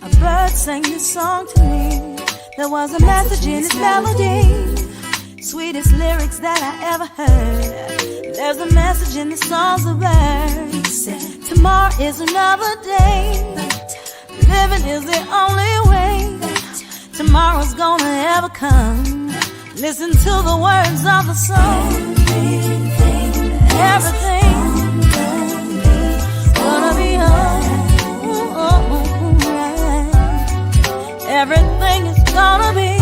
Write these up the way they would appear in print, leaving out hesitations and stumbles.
A bird sang this song to me. There was a message in its melody, sweetest lyrics that I ever heard. There's a message in the songs of birds. Tomorrow is another day. Living is the only way. Tomorrow's gonna ever come. Listen to the words of the song. Everything's gonna be alright. Everything is gonna be.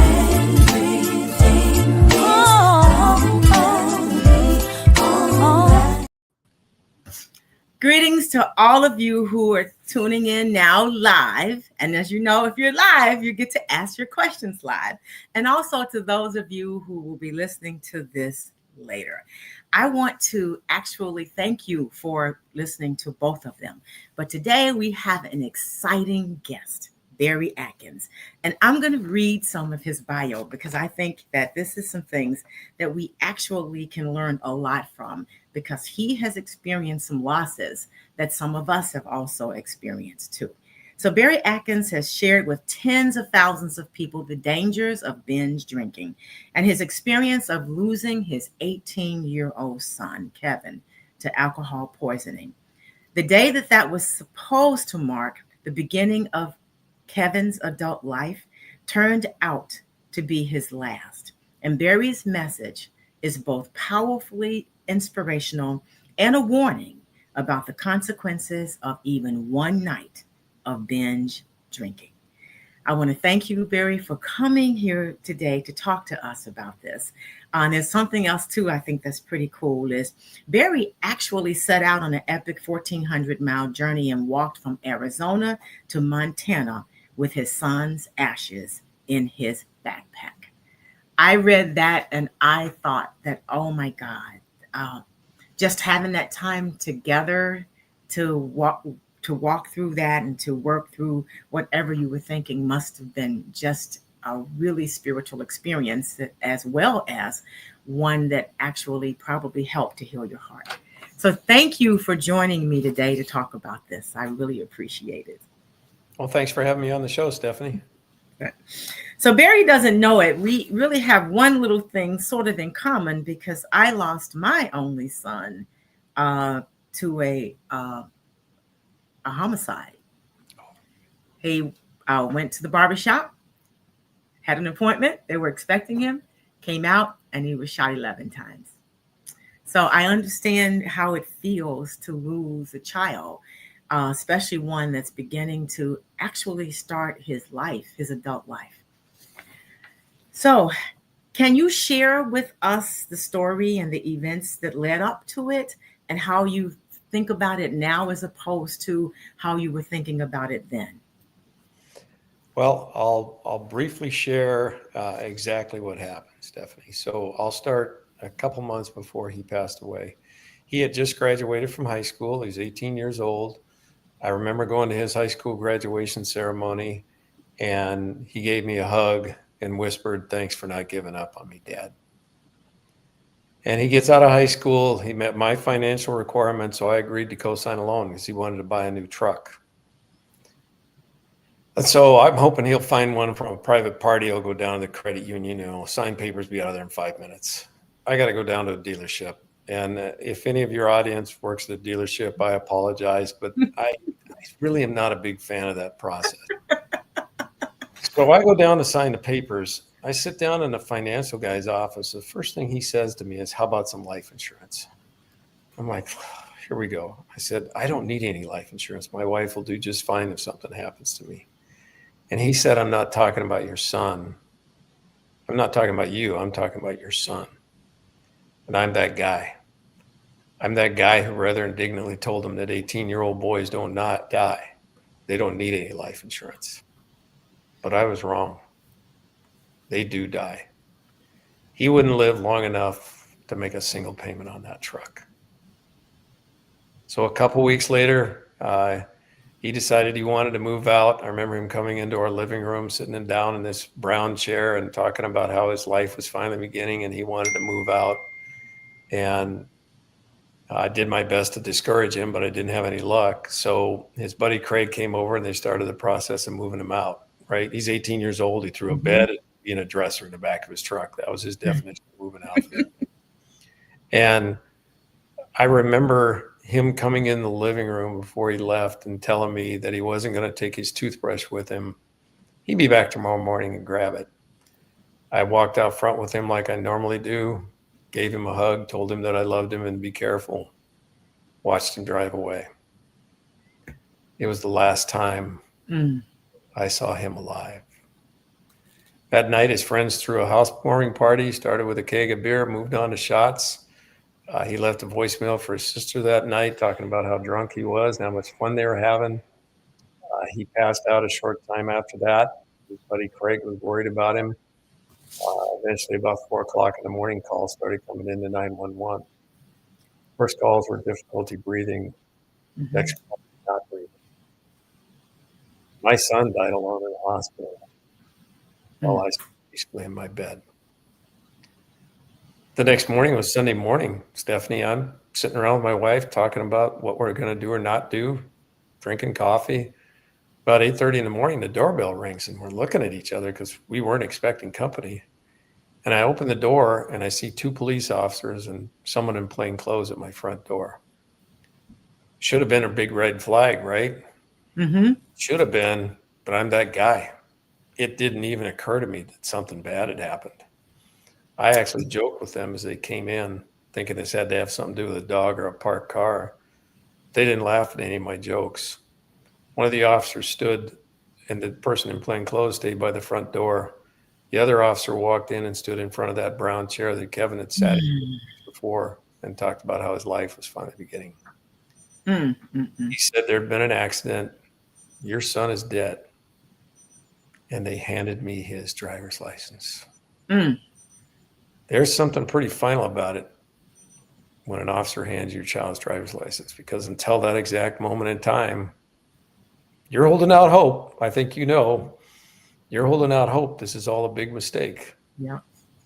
Greetings to all of you who are tuning in now live. And as you know, if you're live, you get to ask your questions live. And also to those of you who will be listening to this later. I want to actually thank you for listening to both of them. But today we have an exciting guest, Barry Adkins. And I'm going to read some of his bio because I think that this is some things that we actually can learn a lot from, because he has experienced some losses that some of us have also experienced too. So Barry Adkins has shared with tens of thousands of people the dangers of binge drinking and his experience of losing his 18-year-old son, Kevin, to alcohol poisoning. The day that was supposed to mark the beginning of Kevin's adult life turned out to be his last. And Barry's message is both powerfully inspirational and a warning about the consequences of even one night of binge drinking. I want to thank you, Barry, for coming here today to talk to us about this. And there's something else too I think that's pretty cool is Barry actually set out on an epic 1,400-mile journey and walked from Arizona to Montana with his son's ashes in his backpack. I read that and I thought that, oh my God, just having that time together to walk through that and to work through whatever you were thinking must have been just a really spiritual experience, as well as one that actually probably helped to heal your heart. So thank you for joining me today to talk about this. I really appreciate it. Well, thanks for having me on the show, Stephanie. So Barry doesn't know it. We really have one little thing sort of in common, because I lost my only son to a homicide. He went to the barbershop, had an appointment. They were expecting him, came out, and he was shot 11 times. So I understand how it feels to lose a child, especially one that's beginning to actually start his life, his adult life. So can you share with us the story and the events that led up to it and how you think about it now as opposed to how you were thinking about it then? Well, I'll briefly share exactly what happened, Stephanie. So I'll start a couple months before he passed away. He had just graduated from high school. He's 18 years old. I remember going to his high school graduation ceremony, and he gave me a hug and whispered, "Thanks for not giving up on me, Dad." And he gets out of high school. He met my financial requirements, so I agreed to co-sign a loan because he wanted to buy a new truck. And so I'm hoping he'll find one from a private party. He'll go down to the credit union, sign papers, be out of there in 5 minutes. I got to go down to a dealership. And if any of your audience works at a dealership, I apologize, but I really am not a big fan of that process. So I go down to sign the papers. I sit down in the financial guy's office. The first thing he says to me is, "How about some life insurance?" I'm like, here we go. I said, "I don't need any life insurance. My wife will do just fine if something happens to me." And he said, "I'm not talking about your son. I'm not talking about you. I'm talking about your son." And I'm that guy. I'm that guy who rather indignantly told him that 18-year-old boys don't not die. They don't need any life insurance. But I was wrong. They do die. He wouldn't live long enough to make a single payment on that truck. So a couple weeks later, he decided he wanted to move out. I remember him coming into our living room, sitting down in this brown chair and talking about how his life was finally beginning and he wanted to move out. And I did my best to discourage him, but I didn't have any luck. So his buddy Craig came over and they started the process of moving him out, right? He's 18 years old. He threw a bed in a dresser in the back of his truck. That was his definition of moving out. And I remember him coming in the living room before he left and telling me that he wasn't going to take his toothbrush with him. He'd be back tomorrow morning and grab it. I walked out front with him like I normally do, gave him a hug, told him that I loved him and be careful, watched him drive away. It was the last time I saw him alive. That night, his friends threw a housewarming party, started with a keg of beer, moved on to shots. He left a voicemail for his sister that night, talking about how drunk he was and how much fun they were having. He passed out a short time after that. His buddy Craig was worried about him. Eventually, about 4 o'clock in the morning, calls started coming into 911. First calls were difficulty breathing. Next call, not breathing. My son died alone in the hospital while I was peacefully in my bed. The next morning was Sunday morning, Stephanie. I'm sitting around with my wife talking about what we're going to do or not do, drinking coffee. About 8:30 in the morning, the doorbell rings and we're looking at each other because we weren't expecting company. And I open the door and I see 2 police officers and someone in plain clothes at my front door. Should have been a big red flag, right? Should have been, but I'm that guy. It didn't even occur to me that something bad had happened. I actually joked with them as they came in, thinking this had to have something to do with a dog or a parked car. They didn't laugh at any of my jokes. One of the officers stood, and the person in plain clothes stayed by the front door. The other officer walked in and stood in front of that brown chair that Kevin had sat in before and talked about how his life was finally beginning. He said there'd been an accident. Your son is dead. And they handed me his driver's license. There's something pretty final about it when an officer hands you your child's driver's license, because until that exact moment in time, you're holding out hope. I think you're holding out hope this is all a big mistake. Yeah.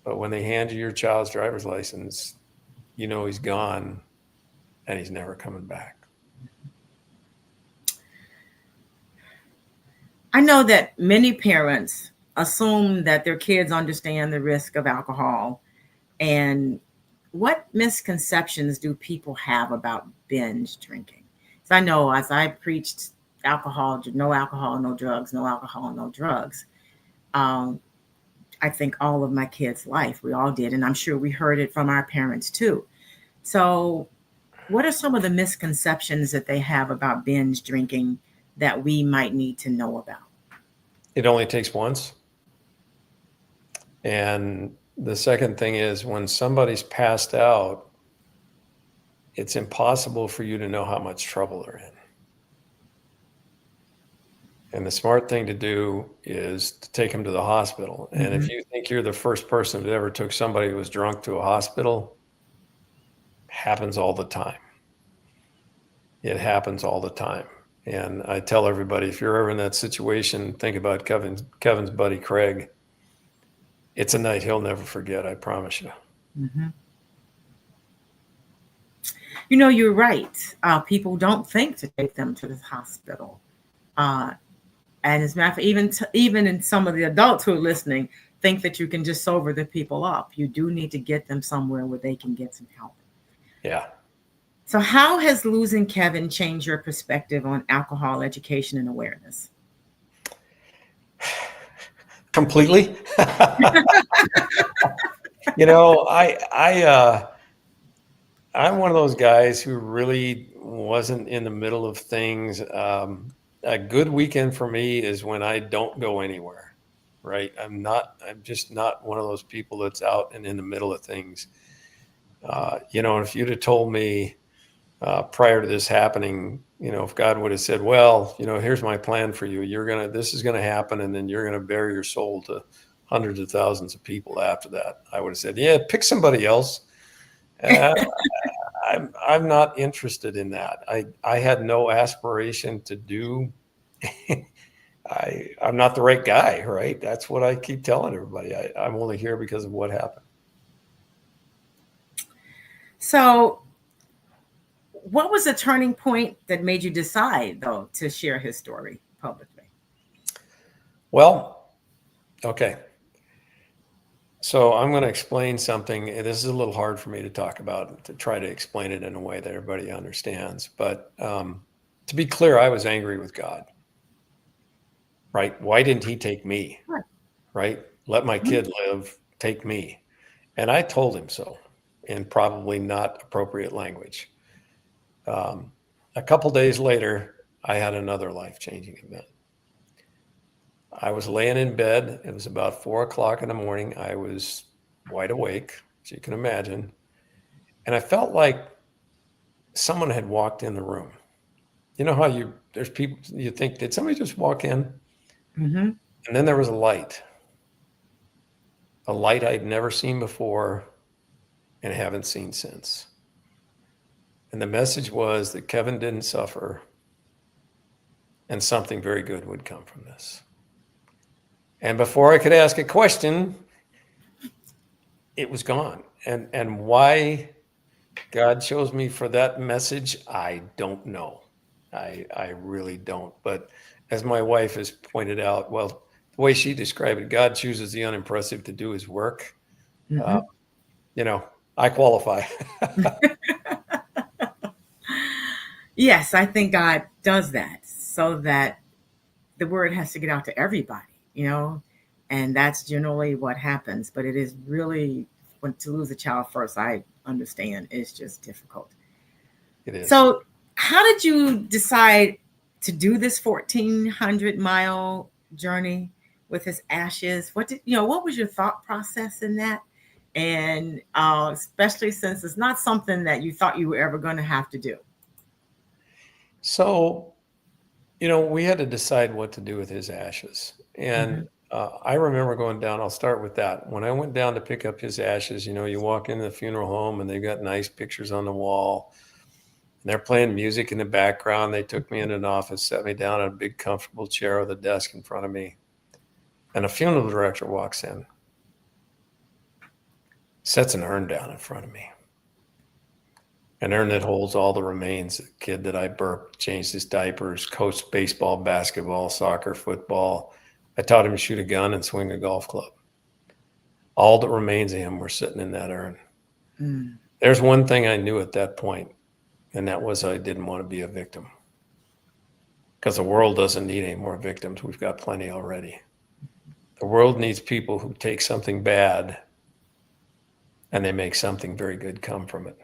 But when they hand you your child's driver's license, you know he's gone and he's never coming back. I know that many parents assume that their kids understand the risk of alcohol. And what misconceptions do people have about binge drinking? So I know as I preached alcohol, no drugs, no alcohol, no drugs. I think all of my kids' life, we all did. And I'm sure we heard it from our parents too. So what are some of the misconceptions that they have about binge drinking that we might need to know about? It only takes once. And the second thing is when somebody's passed out, it's impossible for you to know how much trouble they're in. And the smart thing to do is to take them to the hospital. And if you think you're the first person that ever took somebody who was drunk to a hospital, happens all the time. It happens all the time. And I tell everybody, if you're ever in that situation, think about Kevin's buddy, Craig. It's a night he'll never forget, I promise you. You know, you're right. People don't think to take them to the hospital. And as a matter of fact, even in some of the adults who are listening, think that you can just sober the people up. You do need to get them somewhere where they can get some help. Yeah. So how has losing Kevin changed your perspective on alcohol education and awareness? Completely. You know, I'm one of those guys who really wasn't in the middle of things. A good weekend for me is when I don't go anywhere, right? I'm just not one of those people that's out and in the middle of things. You know, if you'd have told me prior to this happening, you know, if God would have said, well, you know, here's my plan for you. This is going to happen. And then you're going to bare your soul to hundreds of thousands of people after that. I would have said, yeah, pick somebody else. I'm not interested in that. I had no aspiration to do. I'm not the right guy, right? That's what I keep telling everybody. I'm only here because of what happened. So what was the turning point that made you decide, though, to share his story publicly? Well, okay. So I'm going to explain something. This is a little hard for me to talk about, to try to explain it in a way that everybody understands. But to be clear, I was angry with God. Right? Why didn't he take me? Right. Right? Let my kid live, take me. And I told him so in probably not appropriate language. A couple days later, I had another life-changing event. I was laying in bed. It was about 4 o'clock in the morning. I was wide awake, as you can imagine. And I felt like someone had walked in the room. You know how there's people, you think, did somebody just walk in? Mm-hmm. And then there was a light I'd never seen before and haven't seen since. And the message was that Kevin didn't suffer and something very good would come from this. And before I could ask a question, it was gone. And why God chose me for that message, I don't know. I really don't. But as my wife has pointed out, well, the way she described it, God chooses the unimpressive to do his work. Mm-hmm. I qualify. Yes, I think God does that so that the word has to get out to everybody, and that's generally what happens. But it is really, when to lose a child first, I understand, it's just difficult. It is. So how did you decide to do this 1,400-mile journey with his ashes? What was your thought process in that? And especially since it's not something that you thought you were ever going to have to do. So, we had to decide what to do with his ashes. And I remember going down, I'll start with that. When I went down to pick up his ashes, you walk into the funeral home and they've got nice pictures on the wall. And they're playing music in the background. They took me in an office, set me down in a big comfortable chair with a desk in front of me. And a funeral director walks in, sets an urn down in front of me. An urn that holds all the remains. A kid that I burped, changed his diapers, coached baseball, basketball, soccer, football. I taught him to shoot a gun and swing a golf club. All that remains of him were sitting in that urn. There's one thing I knew at that point, and that was I didn't want to be a victim. Because the world doesn't need any more victims. We've got plenty already. The world needs people who take something bad and they make something very good come from it.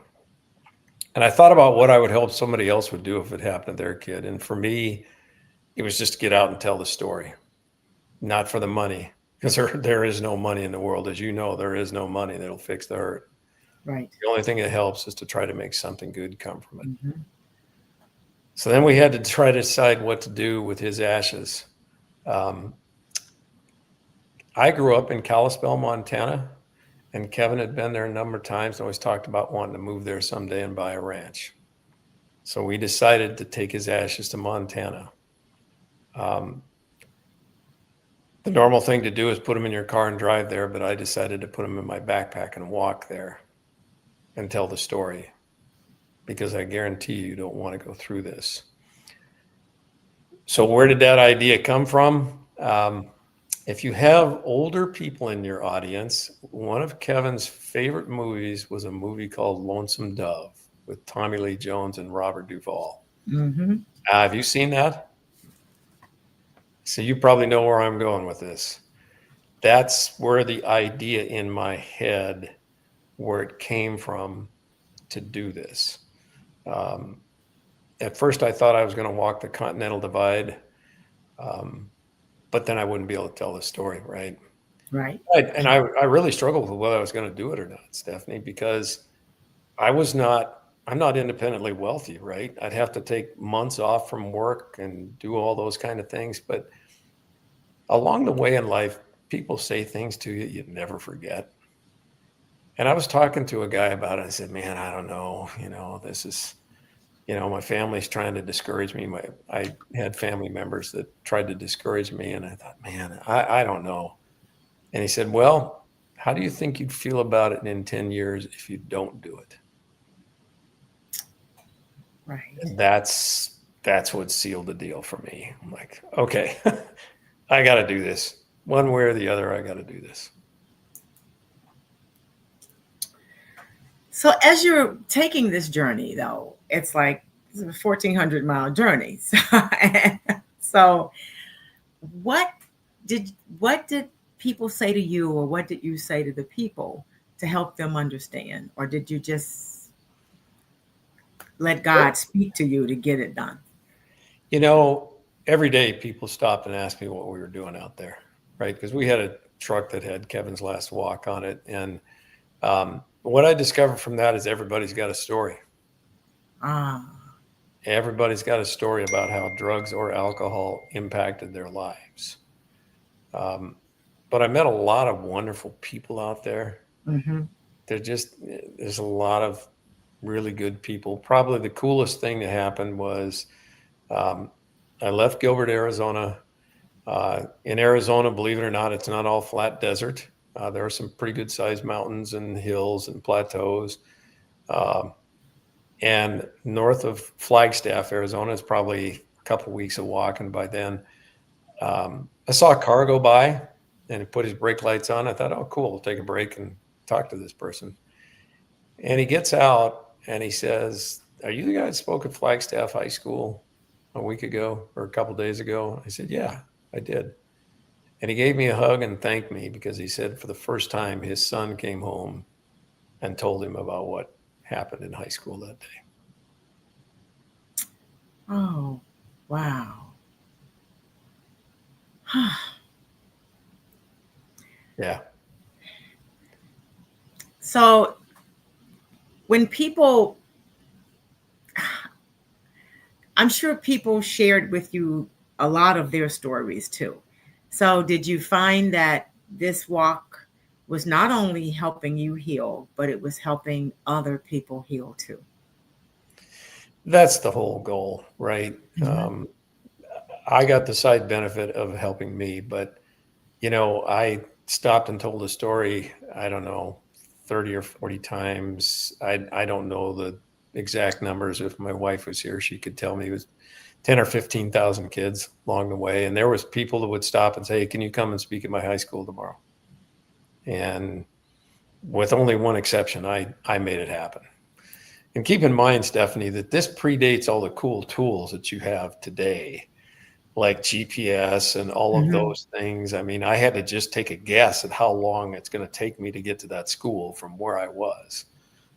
And I thought about what I would hope somebody else would do if it happened to their kid. And for me, it was just to get out and tell the story, not for the money, because there is no money in the world. As you know, there is no money that'll fix the hurt. Right. The only thing that helps is to try to make something good come from it. So then we had to try to decide what to do with his ashes. I grew up in Kalispell, Montana. And Kevin had been there a number of times and always talked about wanting to move there someday and buy a ranch. So we decided to take his ashes to Montana. The normal thing to do is put them in your car and drive there, but I decided to put them in my backpack and walk there and tell the story, because I guarantee you don't want to go through this. So where did that idea come from? If you have older people in your audience, one of Kevin's favorite movies was a movie called Lonesome Dove with Tommy Lee Jones and Robert Duvall. Have you seen that? So you probably know where I'm going with this. That's where the idea in my head, where it came from to do this. At first I thought I was going to walk the Continental Divide. But then I wouldn't be able to tell the story, right? Right. And I really struggled with whether I was going to do it or not, Stephanie, because I'm not independently wealthy, right? I'd have to take months off from work and do all those kind of things. But along the way in life, people say things to you you'd never forget. And I was talking to a guy about it. I said, man, I don't know. This is... my family's trying to discourage me. I had family members that tried to discourage me. And I thought, man, I don't know. And he said, well, how do you think you'd feel about it in 10 years if you don't do it? Right. And that's what sealed the deal for me. I'm like, okay, I got to do this one way or the other. I got to do this. So as you're taking this journey, though, it's like it's a 1,400-mile journey. So what did people say to you, or what did you say to the people to help them understand, or did you just let God speak to you to get it done? You know, every day people stopped and asked me what we were doing out there, right? Because we had a truck that had Kevin's Last Walk on it, and what I discovered from that is everybody's got a story. Everybody's got a story about how drugs or alcohol impacted their lives. But I met a lot of wonderful people out there. Mm-hmm. There's a lot of really good people. Probably the coolest thing that happened was I left Gilbert, Arizona. In Arizona, believe it or not, it's not all flat desert. There are some pretty good sized mountains and hills and plateaus. And north of Flagstaff, Arizona, is probably a couple of weeks of walking by then. I saw a car go by and he put his brake lights on. I thought, oh, cool, I'll take a break and talk to this person. And he gets out and he says, are you the guy that spoke at Flagstaff High School a week ago or a couple of days ago? I said, yeah, I did. And he gave me a hug and thanked me because he said for the first time his son came home and told him about what happened in high school that day. Oh, wow. Yeah. So when people, I'm sure people shared with you a lot of their stories too. So did you find that this walk was not only helping you heal, but it was helping other people heal too? That's the whole goal, right? Mm-hmm. I got the side benefit of helping me, but I stopped and told a story, I don't know, 30 or 40 times. I don't know the exact numbers. If my wife was here, she could tell me. It was 10 or 15,000 kids along the way. And there was people that would stop and say, hey, can you come and speak at my high school tomorrow? And with only one exception, I made it happen. And keep in mind, Stephanie, that this predates all the cool tools that you have today, like GPS and all of those things. I mean, I had to just take a guess at how long it's going to take me to get to that school from where I was.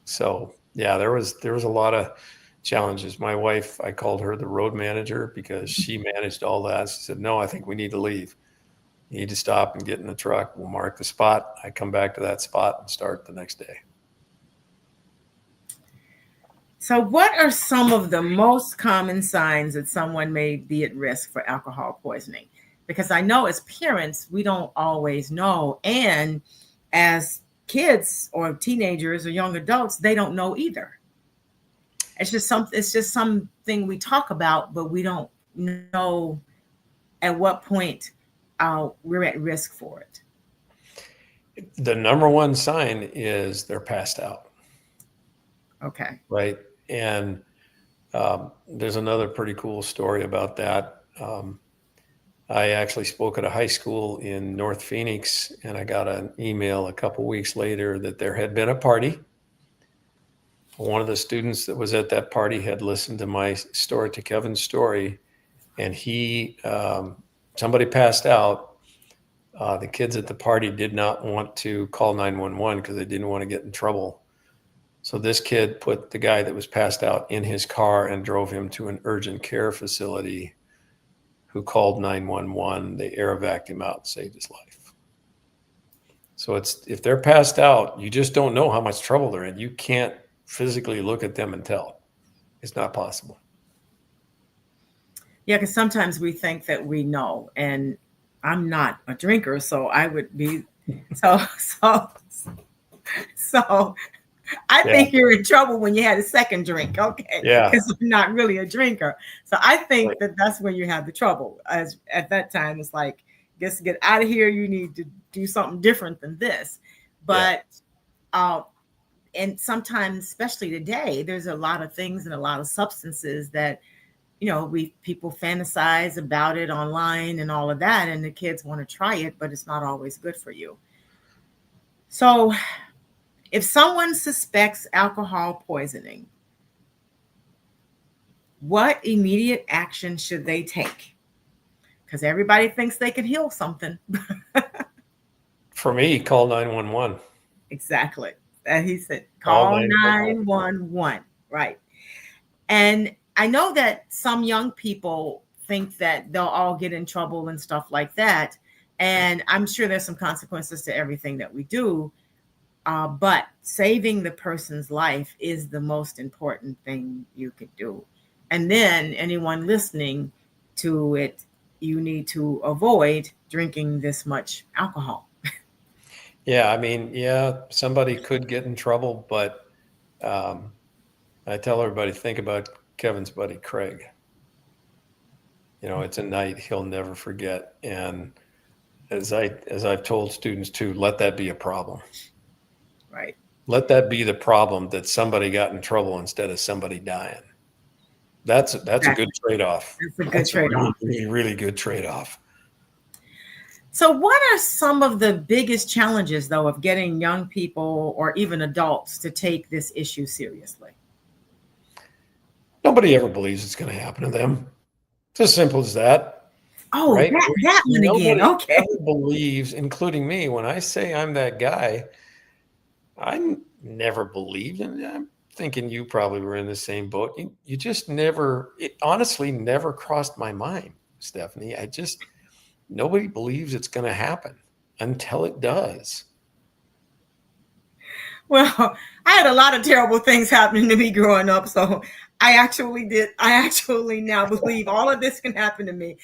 So yeah, there was a lot of challenges. My wife, I called her the road manager because she managed all that. She said, no, I think we need to leave. You need to stop and get in the truck. We'll mark the spot. I come back to that spot and start the next day. So what are some of the most common signs that someone may be at risk for alcohol poisoning? Because I know as parents, we don't always know. And as kids or teenagers or young adults, they don't know either. It's just something we talk about, but we don't know at what point we're at risk for it. The number one sign is they're passed out. Okay. Right. And there's another pretty cool story about that. I actually spoke at a high school in North Phoenix, and I got an email a couple weeks later that there had been a party. One of the students that was at that party had listened to my story, to Kevin's story, and somebody passed out. The kids at the party did not want to call 911 because they didn't want to get in trouble. So this kid put the guy that was passed out in his car and drove him to an urgent care facility, who called 911. They air evac'd him out and saved his life. So if they're passed out, you just don't know how much trouble they're in. You can't physically look at them and tell. It's not possible. Yeah, because sometimes we think that we know, and I'm not a drinker, so I would be so I think you're in trouble when you had a second drink, okay? Yeah. Because I'm not really a drinker. So I think that's when you have the trouble. As at that time, it's like, just get out of here. You need to do something different than this. But and sometimes, especially today, there's a lot of things and a lot of substances that, people fantasize about it online and all of that, and the kids want to try it, but it's not always good for you. So if someone suspects alcohol poisoning, what immediate action should they take? Because everybody thinks they can heal something. For me, call 911. Exactly. And he said, call 911. 911. Right. And I know that some young people think that they'll all get in trouble and stuff like that. And I'm sure there's some consequences to everything that we do. But saving the person's life is the most important thing you could do. And then anyone listening to it, you need to avoid drinking this much alcohol. Yeah, I mean, yeah, somebody could get in trouble, but I tell everybody, think about Kevin's buddy Craig. It's a night he'll never forget. And as I've told students too, let that be a problem. Right. Let that be the problem, that somebody got in trouble instead of somebody dying. That's a good trade-off. That's a good trade-off. Really, really good trade-off. So what are some of the biggest challenges, though, of getting young people or even adults to take this issue seriously? Nobody ever believes it's going to happen to them. It's as simple as that. Oh, right? that one again. Okay. Nobody believes, including me, when I say I'm that guy, I never believed, and I'm thinking you probably were in the same boat. You just never, it honestly never crossed my mind, Stephanie. Nobody believes it's going to happen until it does. Well, I had a lot of terrible things happening to me growing up, so I actually now believe all of this can happen to me.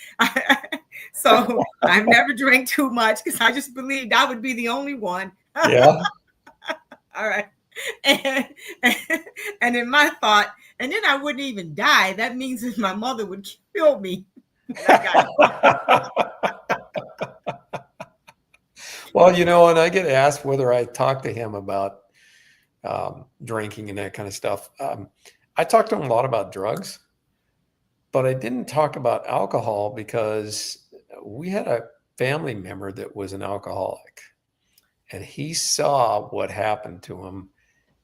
So I've never drank too much because I just believed I would be the only one. Yeah. All right. And in my thought, and then I wouldn't even die. That means that my mother would kill me. Well, and I get asked whether I talk to him about drinking and that kind of stuff. I talked to him a lot about drugs, but I didn't talk about alcohol because we had a family member that was an alcoholic, and he saw what happened to him,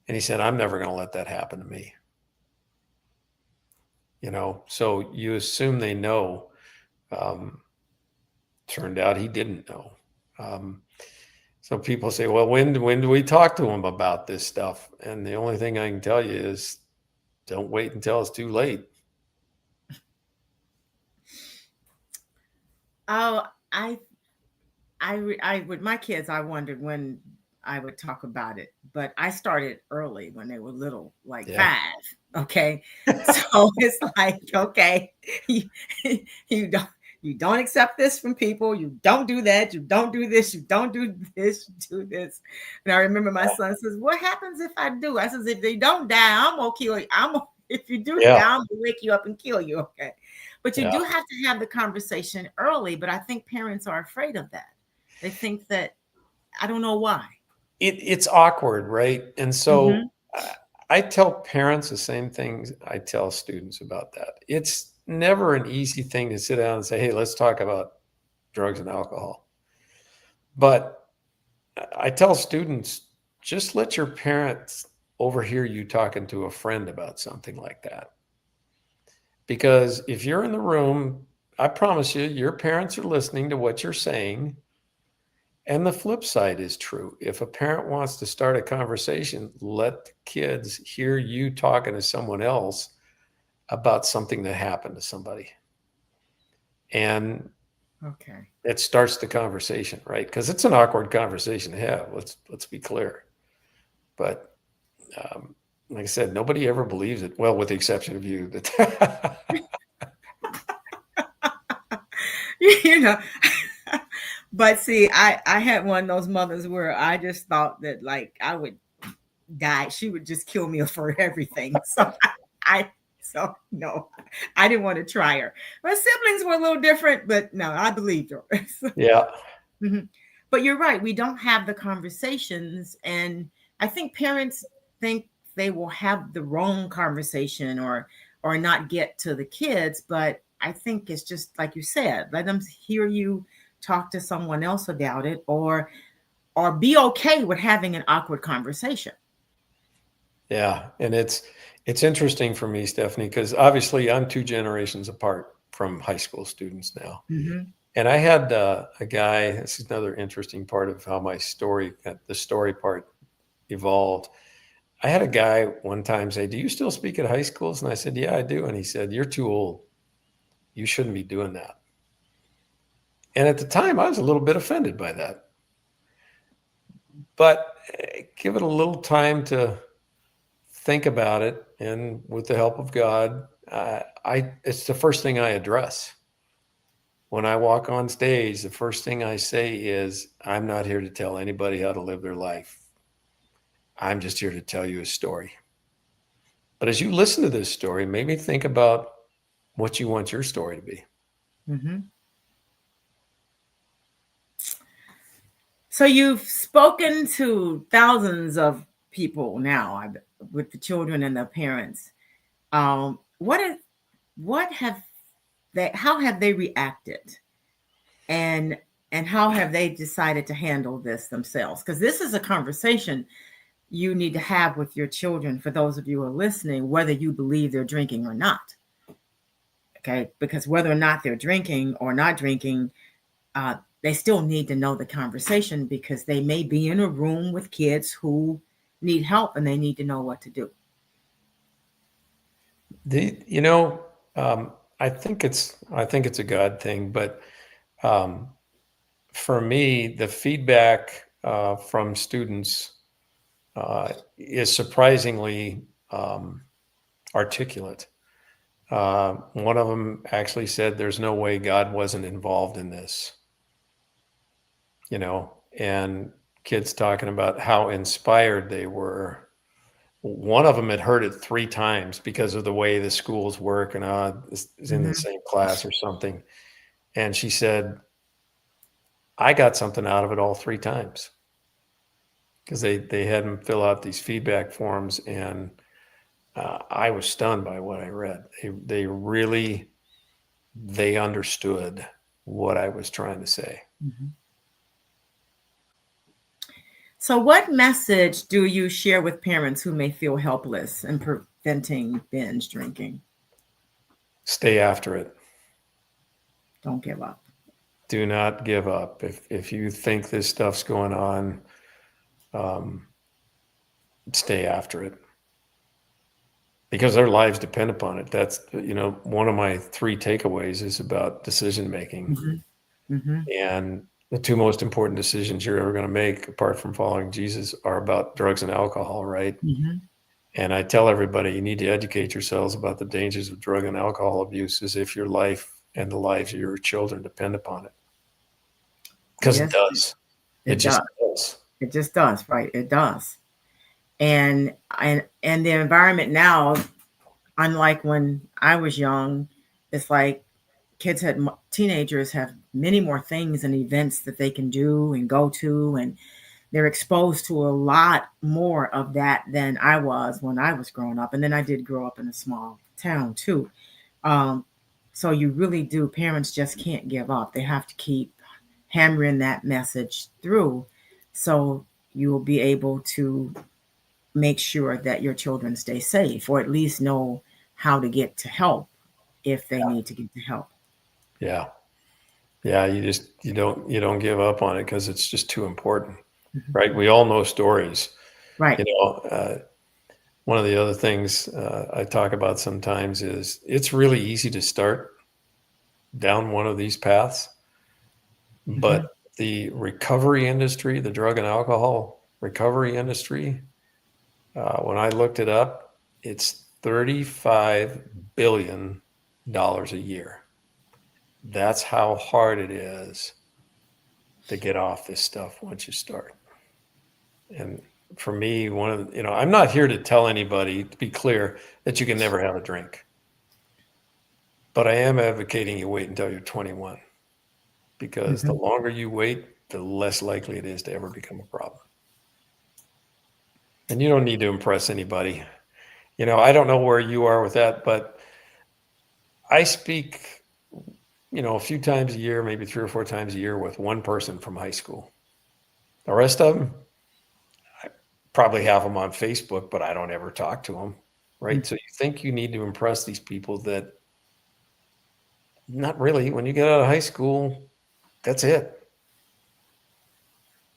and he said, I'm never going to let that happen to me. So you assume they know. Turned out he didn't know. So people say, well, when do we talk to him about this stuff? And the only thing I can tell you is don't wait until it's too late. Oh, I with my kids, I wondered when I would talk about it, but I started early when they were little, like 5. Okay. So it's like, okay, you don't accept this from people. You don't do that. You don't do this. You don't do this. You do this. And I remember my son says, what happens if I do? I says, if they don't die, I'm going to kill you. If you do die, I'm going to wake you up and kill you. Okay. But you do have to have the conversation early. But I think parents are afraid of that. They think that, I don't know why. It's awkward, right? And so I tell parents the same things I tell students about that. It's never an easy thing to sit down and say, hey, let's talk about drugs and alcohol. But I tell students, just let your parents overhear you talking to a friend about something like that. Because if you're in the room, I promise you, your parents are listening to what you're saying. And the flip side is true. If a parent wants to start a conversation, let the kids hear you talking to someone else about something that happened to somebody. And it starts the conversation, right? Because it's an awkward conversation to have. Let's be clear. But like I said, nobody ever believes it. Well, with the exception of you. But see, I had one of those mothers where I just thought that like I would die. She would just kill me for everything. So So no, I didn't want to try her. My siblings were a little different, but no, I believed her. Yeah. But you're right. We don't have the conversations. And I think parents think they will have the wrong conversation or not get to the kids, but I think it's just like you said, let them hear you talk to someone else about it, or be okay with having an awkward conversation. Yeah, and it's interesting for me, Stephanie, because obviously I'm 2 generations apart from high school students now. Mm-hmm. And I had a guy. This is another interesting part of how my story, the story part, evolved. I had a guy one time say, "Do you still speak at high schools?" And I said, "Yeah, I do." And he said, "You're too old. You shouldn't be doing that." And at the time, I was a little bit offended by that. But give it a little time to think about it, and with the help of God, it's the first thing I address. When I walk on stage, the first thing I say is, "I'm not here to tell anybody how to live their life. I'm just here to tell you a story. But as you listen to this story, maybe think about what you want your story to be." Mm-hmm. So you've spoken to thousands of people now with the children and their parents. What have they? How have they reacted? And how have they decided to handle this themselves? Because this is a conversation you need to have with your children. For those of you who are listening, whether you believe they're drinking or not, okay? Because whether or not they're drinking or not drinking, they still need to know the conversation, because they may be in a room with kids who need help and they need to know what to do. I think it's a God thing, but for me, the feedback from students is surprisingly articulate. One of them actually said, "There's no way God wasn't involved in this." And kids talking about how inspired they were. One of them had heard it 3 times because of the way the schools work, and is in the same class or something. And she said, "I got something out of it all 3 times." Because they had them fill out these feedback forms, and I was stunned by what I read. They really understood what I was trying to say. Mm-hmm. So what message do you share with parents who may feel helpless in preventing binge drinking? Stay after it. Don't give up. Do not give up. If you think this stuff's going on, stay after it, because their lives depend upon it. That's, one of my 3 takeaways is about decision making. Mm-hmm. Mm-hmm. And the 2 most important decisions you're ever going to make, apart from following Jesus, are about drugs and alcohol, right? Mm-hmm. And I tell everybody, you need to educate yourselves about the dangers of drug and alcohol abuse, as if your life and the lives of your children depend upon it. Because it does. It just does. It just does, right? It does. And the environment now, unlike when I was young, it's like teenagers have many more things and events that they can do and go to, and they're exposed to a lot more of that than I was when I was growing up. And then I did grow up in a small town too. So you really do. Parents just can't give up. They have to keep hammering that message through, so you will be able to make sure that your children stay safe, or at least know how to get to help if they need to get to help. Yeah. You don't give up on it, because it's just too important, right? We all know stories, right? One of the other things I talk about sometimes is it's really easy to start down one of these paths, but the recovery industry, the drug and alcohol recovery industry, when I looked it up, it's $35 billion a year. That's how hard it is to get off this stuff once you start. And for me, I'm not here to tell anybody, to be clear, that you can never have a drink. But I am advocating you wait until you're 21, because the longer you wait, the less likely it is to ever become a problem. And you don't need to impress anybody. I don't know where you are with that, but I speak, a few times a year, maybe 3 or 4 times a year with one person from high school. The rest of them, I probably have them on Facebook, but I don't ever talk to them. Right. So you think you need to impress these people that not really. When you get out of high school, that's it.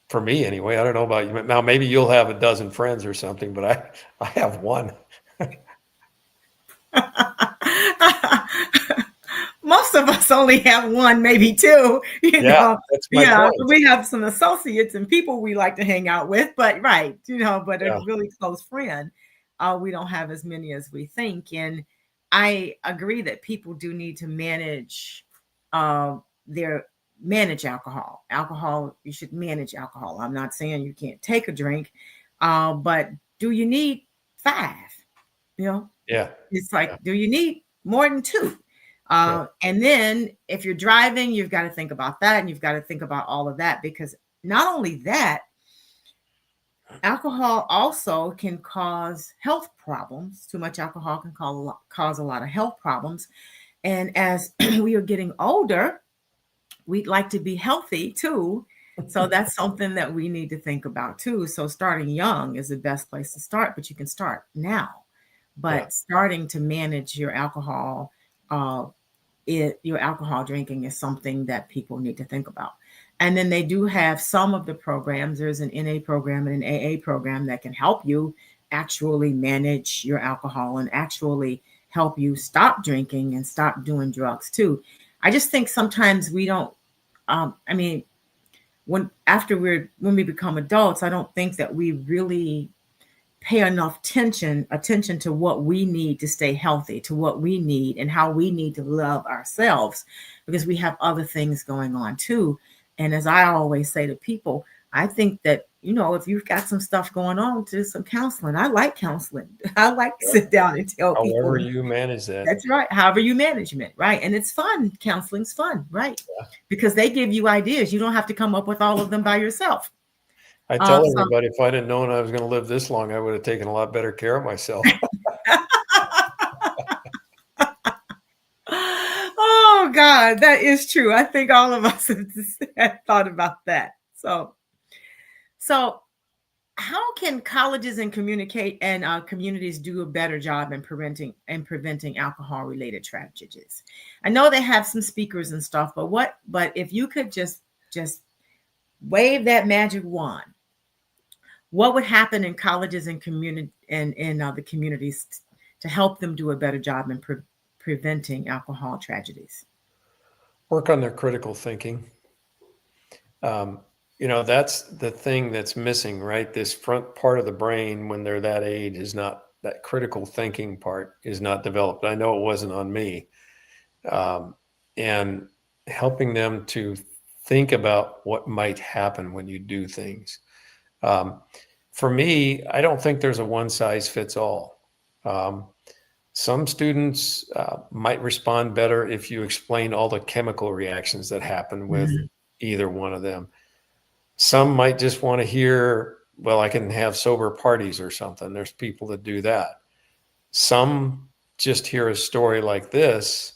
For me, anyway. I don't know about you. Now, maybe you'll have a dozen friends or something, but I have one. Most of us only have one, maybe two, Yeah, that's my Yeah, point. we have some associates and people we like to hang out with, but right, but Yeah. a really close friend, we don't have as many as we think. And I agree that people do need to uh, manage alcohol. Alcohol, you should manage alcohol. I'm not saying you can't take a drink, but do you need five? Yeah. It's like, Yeah. do you need more than two? And then if you're driving, you've got to think about that, and you've got to think about all of that, because not only that, alcohol also can cause health problems. Too much alcohol can cause a lot of health problems. And as we are getting older, we'd like to be healthy too. So that's something that we need to think about too. So starting young is the best place to start, but you can start now. But starting to manage your alcohol, your alcohol drinking is something that people need to think about. And then they do have some of the programs. There's an NA program and an AA program that can help you actually manage your alcohol and actually help you stop drinking and stop doing drugs too. I just think sometimes we don't. When we become adults, I don't think that we really pay enough attention to what we need to stay healthy, to what we need and how we need to love ourselves, because we have other things going on too. And as I always say to people, I think that, if you've got some stuff going on, do some counseling. I like counseling. I like to sit down and tell people. However you manage that. That's right. However you manage it, right? And it's fun. Counseling's fun, right? Yeah. Because they give you ideas. You don't have to come up with all of them by yourself. I tell everybody, if I didn't known I was going to live this long, I would have taken a lot better care of myself. Oh, God, that is true. I think all of us have thought about that. So how can colleges and communities do a better job in preventing alcohol-related tragedies? I know they have some speakers and stuff, but if you could just wave that magic wand, what would happen in colleges and the communities to help them do a better job in preventing alcohol tragedies? Work on their critical thinking. That's the thing that's missing, right? This front part of the brain when they're that age is not, that critical thinking part is not developed. I know it wasn't on me. And helping them to think about what might happen when you do things. For me, I don't think there's a one size fits all. Some students might respond better if you explain all the chemical reactions that happen with either one of them. Some might just want to hear, well, I can have sober parties or something. There's people that do that. Some just hear a story like this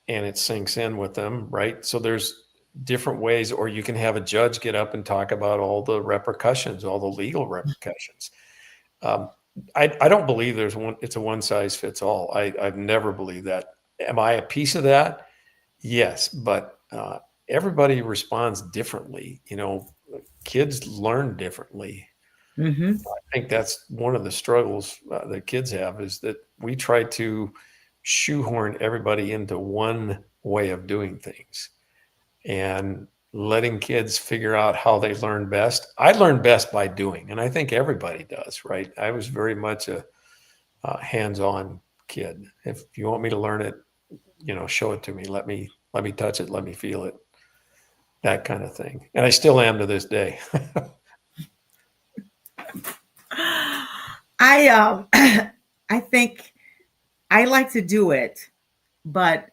and it sinks in with them, right? So there's different ways, or you can have a judge get up and talk about all the repercussions, all the legal repercussions. I don't believe it's a one size fits all. I've never believed that. Am I a piece of that? Yes, but everybody responds differently. Kids learn differently. I think that's one of the struggles that kids have, is that we try to shoehorn everybody into one way of doing things and letting kids figure out how they learn best. I learn best by doing, and I think everybody does, right? I was very much a hands-on kid. If you want me to learn it, show it to me. Let me touch it. Let me feel it. That kind of thing. And I still am to this day. I think I like to do it, but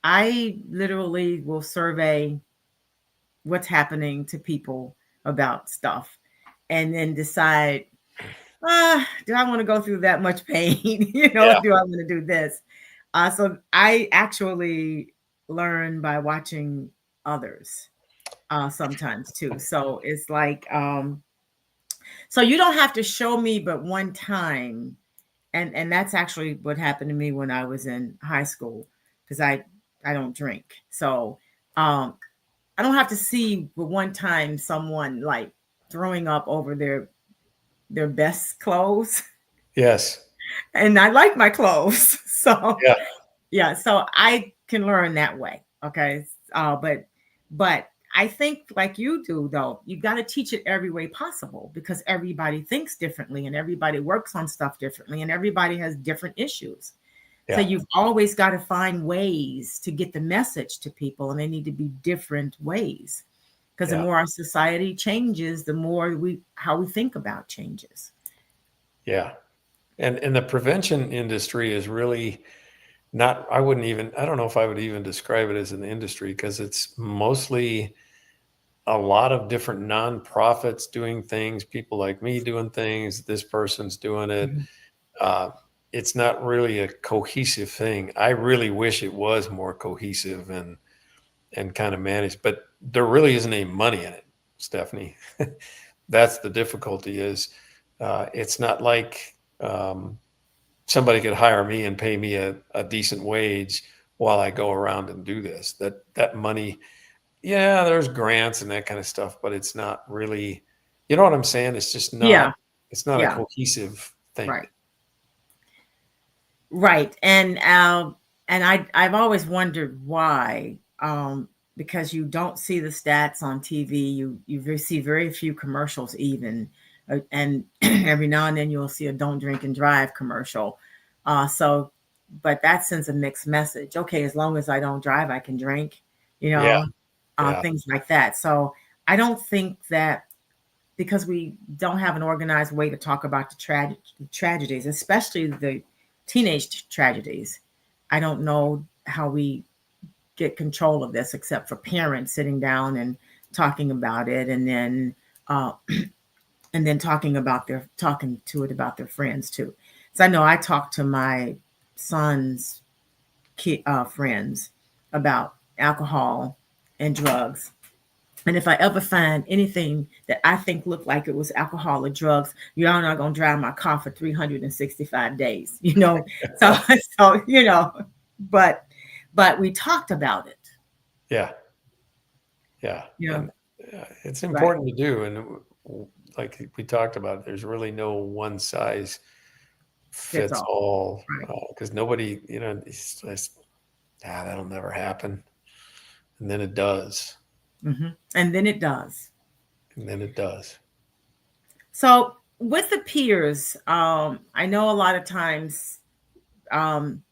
I literally will survey what's happening to people about stuff and then decide Do I want to go through that much pain? Yeah. Do I want to do this? So I actually learn by watching others sometimes too. So it's like, so you don't have to show me but one time. And that's actually what happened to me when I was in high school, because I don't drink. So I don't have to see but one time someone like throwing up over their best clothes. Yes. And I like my clothes. So Yeah. yeah, so I can learn that way. Okay. But I think like you do though, you got to teach it every way possible, because everybody thinks differently and everybody works on stuff differently and everybody has different issues. So Yeah. you've always got to find ways to get the message to people, and they need to be different ways. Because the Yeah. more our society changes, the more how we think about changes. Yeah. And the prevention industry is really not, I don't know if I would even describe it as an industry, because it's mostly a lot of different nonprofits doing things, people like me doing things, this person's doing it. Mhm. Uh, it's not really a cohesive thing. I really wish it was more cohesive and kind of managed, but there really isn't any money in it, Stephanie. That's the difficulty is it's not like somebody could hire me and pay me a decent wage while I go around and do this. That money, yeah, there's grants and that kind of stuff, but it's not really, you know what I'm saying? It's just not, Yeah, it's not a yeah, cohesive thing. right. Right. And I've always wondered why, because you don't see the stats on TV. You see very few commercials even, and every now and then you'll see a "Don't drink and drive" commercial. So, but that sends a mixed message. Okay, as long as I don't drive, I can drink. You Yeah. know, Yeah. things like that. So I don't think that, because we don't have an organized way to talk about the tragedies, especially the teenage tragedies. I don't know how we get control of this, except for parents sitting down and talking about it, uh, and then talking to it about their friends too. So I know I talked to my son's friends about alcohol and drugs, and if I ever find anything that I think looked like it was alcohol or drugs, y'all not gonna drive my car for 365 days, So, so but we talked about it. Yeah. Yeah. Yeah, And it's right. important to do. And like we talked about, there's really no one size Fits fits all. all, Right. because nobody, it's just, that'll never happen. And then it does. And then it does. And then it does. So with the peers, I know a lot of times, um,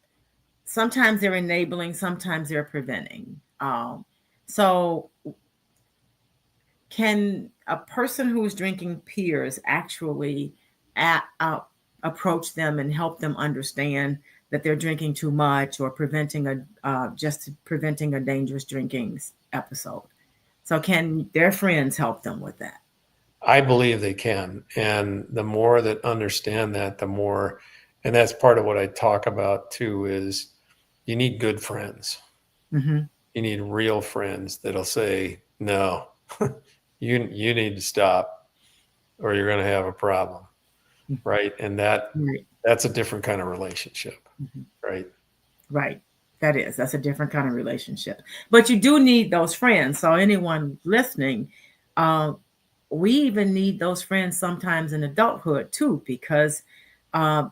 sometimes they're enabling, sometimes they're preventing. So can a person who's drinking peers actually approach them and help them understand that they're drinking too much, or preventing a dangerous drinking episode? So can their friends help them with that? I believe they can. And the more that understand that, the more, and that's part of what I talk about too, is you need good friends. Hmm. You need real friends that'll say, no, you need to stop or you're going to have a problem. Right. And Right. that's a different kind of relationship. Mhm. Right. Right. That's a different kind of relationship. But you do need those friends. So anyone listening, uh, we even need those friends sometimes in adulthood too, because uh,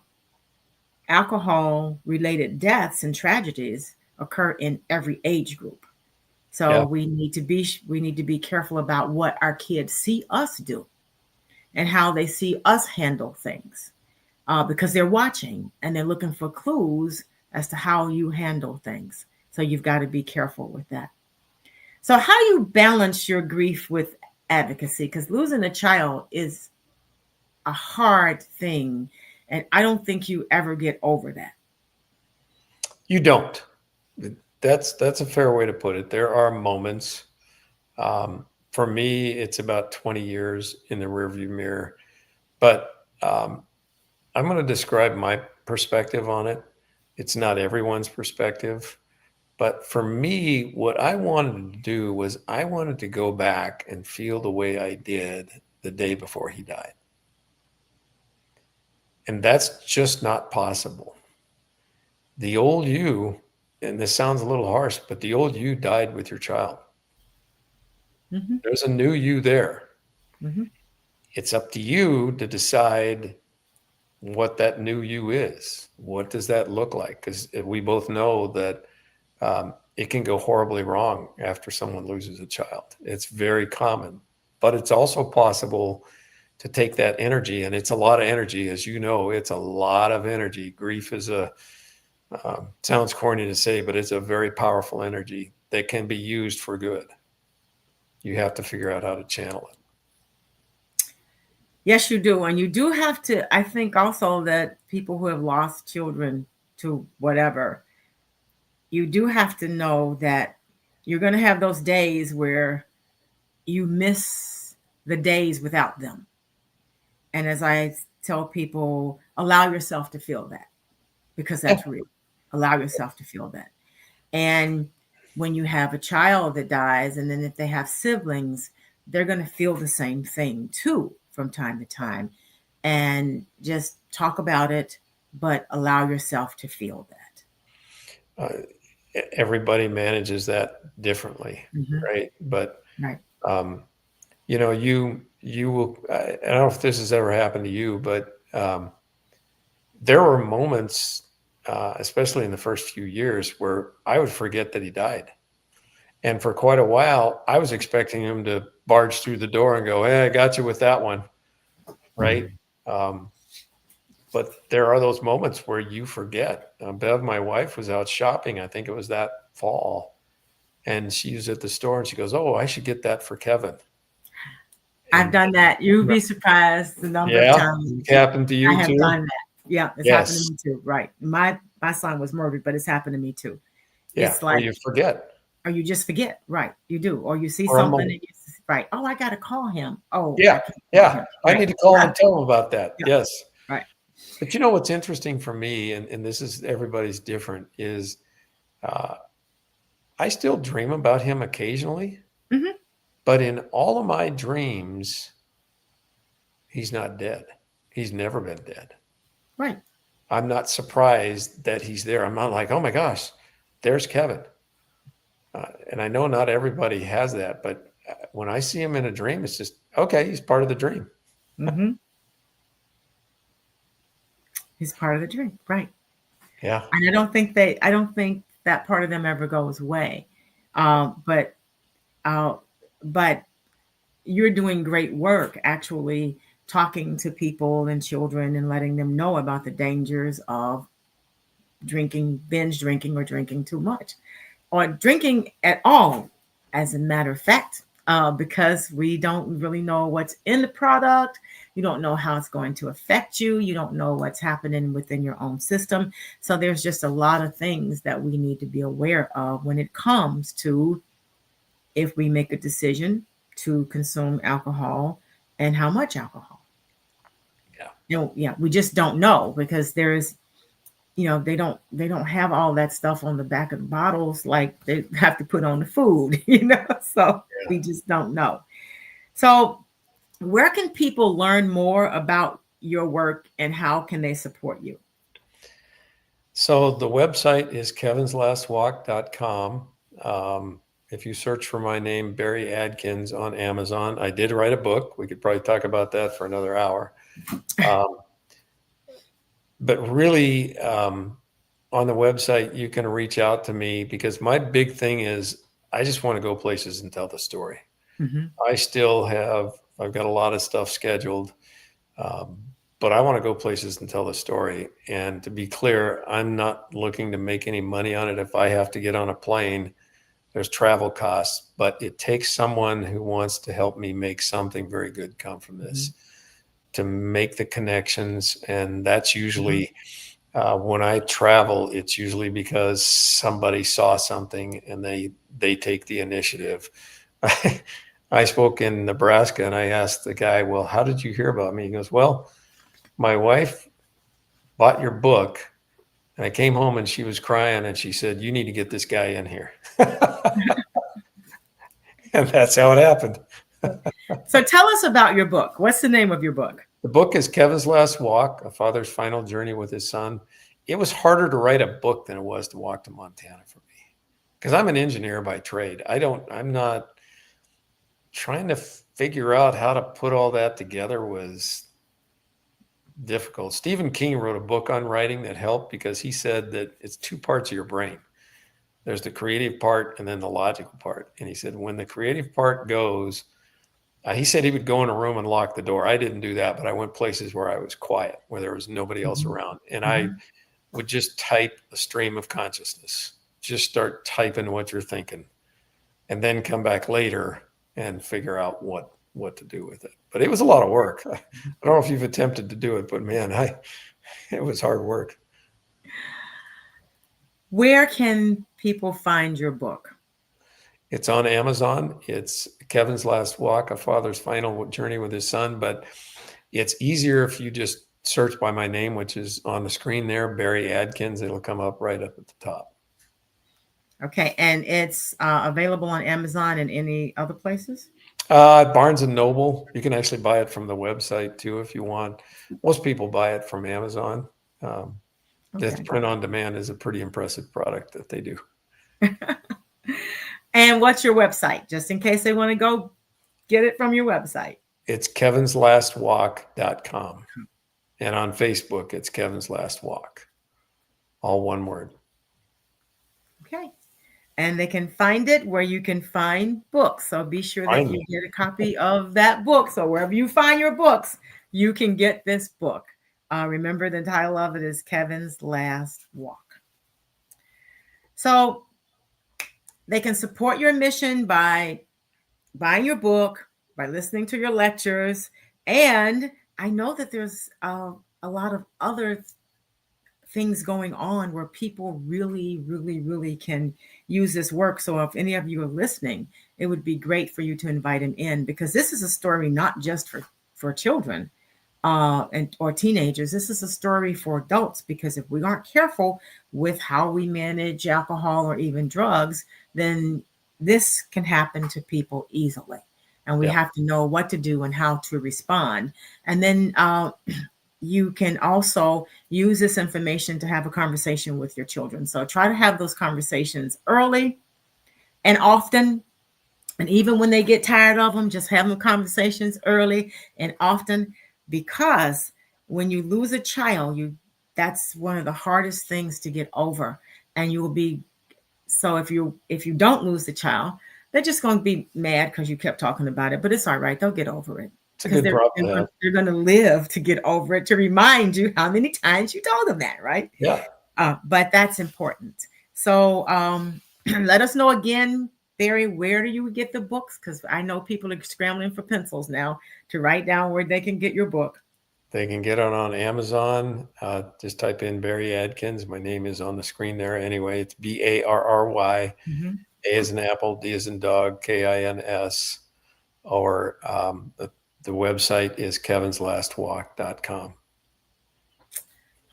alcohol related deaths and tragedies occur in every age group. So Yeah. we need to be careful about what our kids see us do and how they see us handle things, because they're watching and they're looking for clues as to how you handle things. So you've got to be careful with that. So how do you balance your grief with advocacy? Because losing a child is a hard thing, and I don't think you ever get over that. You don't. That's a fair way to put it. There are moments. For me, it's about 20 years in the rearview mirror. But I'm going to describe my perspective on it. It's not everyone's perspective. But for me, what I wanted to do was I wanted to go back and feel the way I did the day before he died. And that's just not possible. The old you, and this sounds a little harsh, but the old you died with your child. Mm-hmm. There's a new you there. Mm-hmm. It's up to you to decide what that new you is. What does that look like? Because we both know that it can go horribly wrong after someone loses a child. It's very common, but it's also possible to take that energy, and it's a lot of energy, as you know. It's a lot of energy. Grief is sounds corny to say, but it's a very powerful energy that can be used for good. You have to figure out how to channel it. Yes, you do. And you do have to, I think also that people who have lost children to whatever, you do have to know that you're going to have those days where you miss the days without them. And as I tell people, allow yourself to feel that, because that's real. Allow yourself to feel that. And when you have a child that dies, and then if they have siblings, they're going to feel the same thing too from time to time. And just talk about it, but allow yourself to feel that. Everybody manages that differently, Mm-hmm. right? But Right. You will. I don't know if this has ever happened to you, but there were moments, especially in the first few years, where I would forget that he died. And for quite a while, I was expecting him to barge through the door and go, "Hey, I got you with that one," right? But there are those moments where you forget. Bev, my wife, was out shopping. I think it was that fall, and she was at the store, and she goes, "Oh, I should get that for Kevin." I've done that. You'd be surprised the number of times it happened to you I have too. done that. Yeah, it's happened to me too. Right. My son was murdered, but it's happened to me too. Yeah, It's like, or you forget. Or you just forget. Right. You do. Or you see For a something moment. and you right. Oh, I got to call him. Oh, Yeah, I can't call yeah. him. I Right. need to call Yeah. and tell him about that. Yeah. Yes. Right. But you know what's interesting for me, and this is everybody's different, is I still dream about him occasionally, Mhm. but in all of my dreams, he's not dead. He's never been dead. Right. I'm not surprised that he's there. I'm not like, oh my gosh, there's Kevin. And I know not everybody has that, but when I see him in a dream, it's just, okay, he's part of the dream. Mm-hmm. He's part of the dream. Right. Yeah. And I don't think that part of them ever goes away. But you're doing great work actually talking to people and children and letting them know about the dangers of drinking, binge drinking, or drinking too much, or drinking at all, as a matter of fact, because we don't really know what's in the product. You don't know how it's going to affect you. You don't know what's happening within your own system. So there's just a lot of things that we need to be aware of when it comes to if we make a decision to consume alcohol and how much alcohol. Yeah. We just don't know, because there's, they don't have all that stuff on the back of the bottles like they have to put on the food, so we just don't know. So where can people learn more about your work, and how can they support you? So the website is kevinslastwalk.com. If you search for my name, Barry Adkins, on Amazon, I did write a book. We could probably talk about that for another hour. But really, on the website, you can reach out to me, because my big thing is I just want to go places and tell the story. Mm-hmm. I've got a lot of stuff scheduled, but I want to go places and tell the story. And to be clear, I'm not looking to make any money on it. If I have to get on a plane, there's travel costs, but it takes someone who wants to help me make something very good come from this, to make the connections. And that's usually when I travel, it's usually because somebody saw something and they take the initiative. I spoke in Nebraska, and I asked the guy, well, how did you hear about me? He goes, well, My wife bought your book, and I came home and she was crying, and she said, "You need to get this guy in here." And that's how it happened. So tell us about your book. What's the name of your book? The book is Kevin's Last Walk, A Father's Final Journey with His Son. It was harder to write a book than it was to walk to Montana for me, because I'm an engineer by trade. I'm not trying to figure out how to put all that together was difficult. Stephen King wrote a book on writing that helped, because he said that it's two parts of your brain. There's the creative part and then the logical part. And he said, when the creative part goes, he said he would go in a room and lock the door. I didn't do that, but I went places where I was quiet, where there was nobody else around. And I would just type a stream of consciousness, just start typing what you're thinking, and then come back later and figure out what to do with it. But it was a lot of work. I don't know if you've attempted to do it, but man, it was hard work. Where can people find your book? It's on Amazon. It's Kevin's Last Walk, A Father's Final Journey with His Son. But it's easier if you just search by my name, which is on the screen there, Barry Adkins. It'll come up right up at the top. Okay. And it's available on Amazon and any other places? Barnes and Noble. You can actually buy it from the website too if you want. Most people buy it from Amazon. This print on demand is a pretty impressive product that they do. And what's your website, just in case they want to go get it from your website? It's kevinslastwalk.com. And on Facebook, it's Kevin's Last Walk. All one word. Okay. And they can find it where you can find books. So be sure that you get a copy of that book. So wherever you find your books, you can get this book. Remember, the title of it is Kevin's Last Walk. So they can support your mission by buying your book, by listening to your lectures. And I know that there's a lot of other things going on where people really, really, really can use this work. So if any of you are listening, it would be great for you to invite them in, because this is a story not just for children or teenagers. This is a story for adults, because if we aren't careful with how we manage alcohol or even drugs, then this can happen to people easily. And we have to know what to do and how to respond. And then you can also use this information to have a conversation with your children. So try to have those conversations early and often. And even when they get tired of them, just have them conversations early and often, because when you lose a child, that's one of the hardest things to get over. And you will be, so if you don't lose the child, they're just going to be mad because you kept talking about it, but it's all right. They'll get over it. It's a good problem. They're going to live to get over it, to remind you how many times you told them that, right? Yeah. But that's important. So let us know again, Barry, where do you get the books? Because I know people are scrambling for pencils now to write down where they can get your book. They can get it on Amazon. Just type in Barry Adkins. My name is on the screen there. Anyway, it's Barry. A as in apple, D as in dog, Kins. Or the website is kevinslastwalk.com.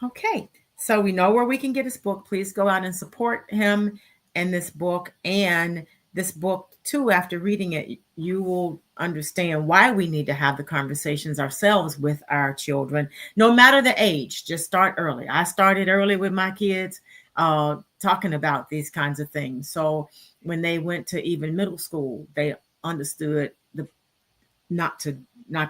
Okay. So we know where we can get his book. Please go out and support him in this book. And this book, too, after reading it, you will understand why we need to have the conversations ourselves with our children, no matter the age. Just start early. I started early with my kids talking about these kinds of things. So when they went to even middle school, they understood not to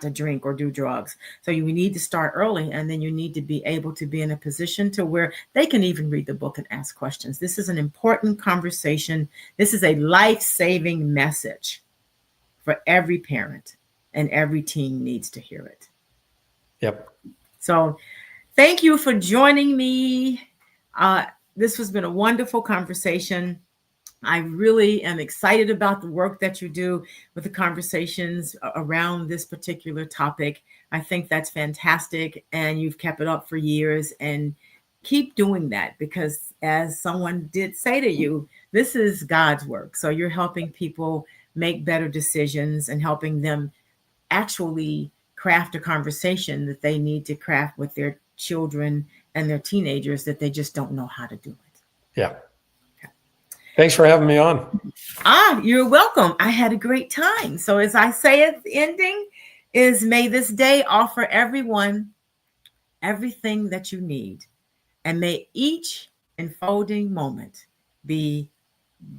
drink or do drugs. So you need to start early, and then you need to be able to be in a position to where they can even read the book and ask questions. This is an important conversation. This is a life-saving message for every parent, and every teen needs to hear it. Yep. So thank you for joining me. This has been a wonderful conversation. I really am excited about the work that you do with the conversations around this particular topic. I think that's fantastic, and you've kept it up for years, and keep doing that, because as someone did say to you, this is God's work. So you're helping people make better decisions and helping them actually craft a conversation that they need to craft with their children and their teenagers that they just don't know how to do it. Yeah. Thanks for having me on. You're welcome. I had a great time. So as I say at the ending is, may this day offer everyone everything that you need. And may each unfolding moment be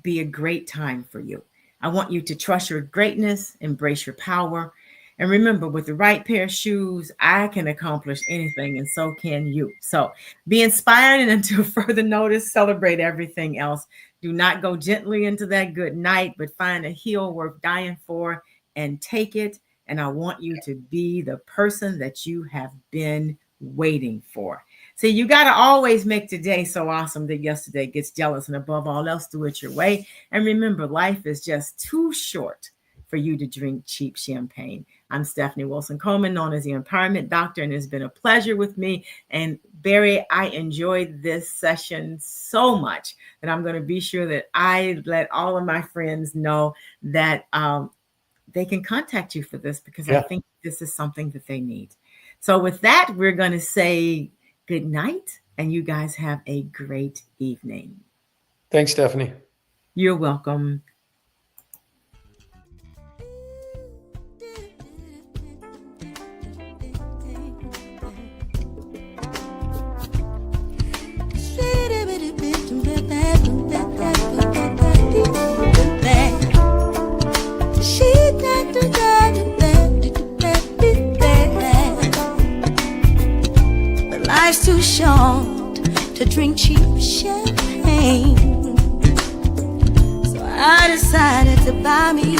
a great time for you. I want you to trust your greatness, embrace your power. And remember, with the right pair of shoes, I can accomplish anything, and so can you. So be inspired, and until further notice, celebrate everything else. Do not go gently into that good night, but find a heel worth dying for and take it. And I want you to be the person that you have been waiting for. See, you got to always make today so awesome that yesterday gets jealous, and above all else, do it your way. And remember, life is just too short for you to drink cheap champagne. I'm Stephanie Wilson-Coleman, known as the Empowerment Doctor, and it's been a pleasure with me. And Barry, I enjoyed this session so much that I'm going to be sure that I let all of my friends know that they can contact you for this, because I think this is something that they need. So with that, we're going to say good night, and you guys have a great evening. Thanks, Stephanie. You're welcome. Life's too short to drink cheap champagne, so I decided to buy me